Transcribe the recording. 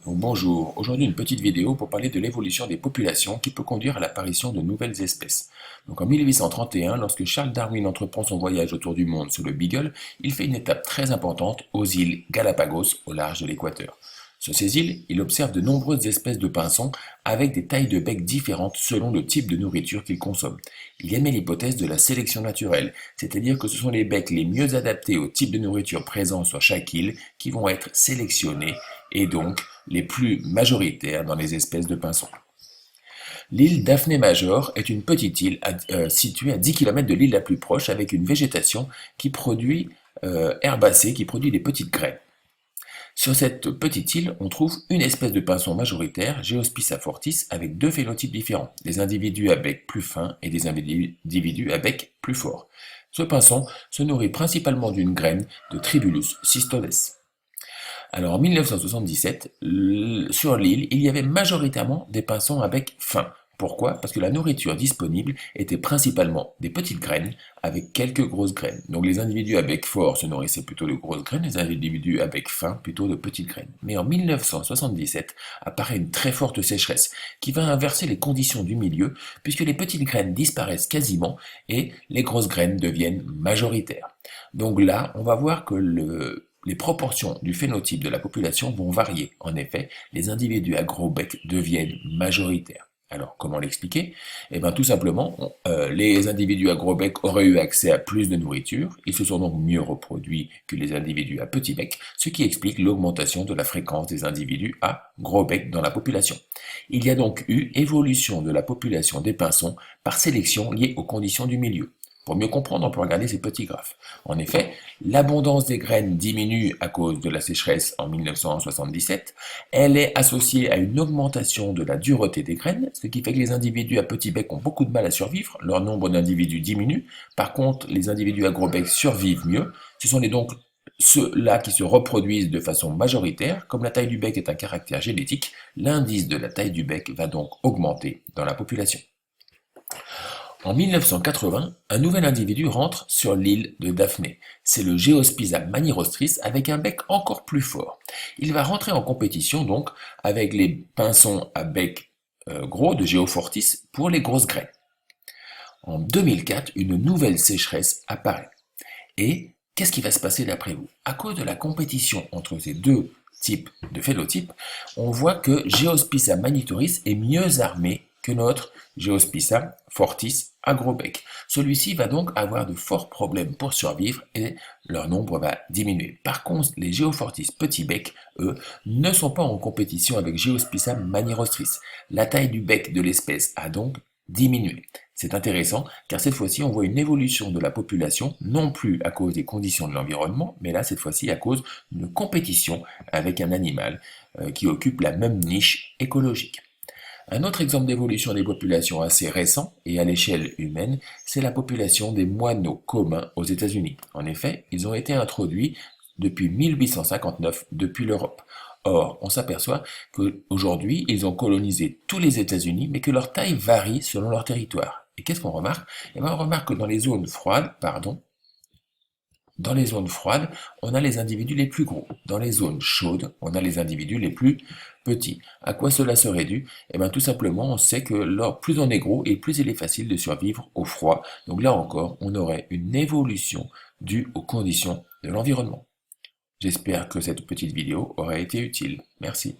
Donc bonjour, aujourd'hui une petite vidéo pour parler de l'évolution des populations qui peut conduire à l'apparition de nouvelles espèces. Donc en 1831, lorsque Charles Darwin entreprend son voyage autour du monde sur le Beagle, il fait une étape très importante aux îles Galapagos au large de l'équateur. Sur ces îles, il observe de nombreuses espèces de pinsons avec des tailles de bec différentes selon le type de nourriture qu'ils consomment. Il émet l'hypothèse de la sélection naturelle, c'est-à-dire que ce sont les becs les mieux adaptés au type de nourriture présent sur chaque île qui vont être sélectionnés et donc les plus majoritaires dans les espèces de pinsons. L'île Daphné Major est une petite île située à 10 km de l'île la plus proche avec une végétation qui produit herbacée, qui produit des petites graines. Sur cette petite île, on trouve une espèce de pinson majoritaire, Geospiza fortis, avec deux phénotypes différents, des individus à bec plus fin et des individus à bec plus fort. Ce pinson se nourrit principalement d'une graine de Tribulus cystodes. Alors en 1977, sur l'île, il y avait majoritairement des pinsons à bec fin. Pourquoi? Parce que la nourriture disponible était principalement des petites graines avec quelques grosses graines. Donc les individus à bec fort se nourrissaient plutôt de grosses graines, les individus à bec fin plutôt de petites graines. Mais en 1977 apparaît une très forte sécheresse qui va inverser les conditions du milieu puisque les petites graines disparaissent quasiment et les grosses graines deviennent majoritaires. Donc là, on va voir que les proportions du phénotype de la population vont varier. En effet, les individus à gros bec deviennent majoritaires. Alors, comment l'expliquer? Eh bien, tout simplement, les individus à gros bec auraient eu accès à plus de nourriture, ils se sont donc mieux reproduits que les individus à petit bec, ce qui explique l'augmentation de la fréquence des individus à gros bec dans la population. Il y a donc eu évolution de la population des pinsons par sélection liée aux conditions du milieu. Pour mieux comprendre, on peut regarder ces petits graphes. En effet, l'abondance des graines diminue à cause de la sécheresse en 1977. Elle est associée à une augmentation de la dureté des graines, ce qui fait que les individus à petit bec ont beaucoup de mal à survivre. Leur nombre d'individus diminue. Par contre, les individus à gros bec survivent mieux. Ce sont donc ceux-là qui se reproduisent de façon majoritaire. Comme la taille du bec est un caractère génétique, l'indice de la taille du bec va donc augmenter dans la population. En 1980, un nouvel individu rentre sur l'île de Daphné. C'est le Geospiza manirostris avec un bec encore plus fort. Il va rentrer en compétition donc avec les pinsons à bec gros de Geofortis pour les grosses graines. En 2004, une nouvelle sécheresse apparaît. Et qu'est-ce qui va se passer d'après vous? À cause de la compétition entre ces deux types de phénotypes, on voit que Geospiza manitoris est mieux armé que notre Geospiza fortis à gros bec. Celui-ci va donc avoir de forts problèmes pour survivre et leur nombre va diminuer. Par contre, les Geofortis petit bec, eux, ne sont pas en compétition avec Geospiza manirostris. La taille du bec de l'espèce a donc diminué. C'est intéressant car cette fois-ci on voit une évolution de la population, non plus à cause des conditions de l'environnement, mais là cette fois-ci à cause d'une compétition avec un animal qui occupe la même niche écologique. Un autre exemple d'évolution des populations assez récent et à l'échelle humaine, c'est la population des moineaux communs aux États-Unis. En effet, ils ont été introduits depuis 1859 depuis l'Europe. Or, on s'aperçoit qu'aujourd'hui, ils ont colonisé tous les États-Unis, mais que leur taille varie selon leur territoire. Et qu'est-ce qu'on remarque? Eh bien, on remarque que dans les zones froides, on a les individus les plus gros. Dans les zones chaudes, on a les individus les plus petits. À quoi cela serait dû? Eh bien, tout simplement, on sait que plus on est gros et plus il est facile de survivre au froid. Donc là encore, on aurait une évolution due aux conditions de l'environnement. J'espère que cette petite vidéo aura été utile. Merci.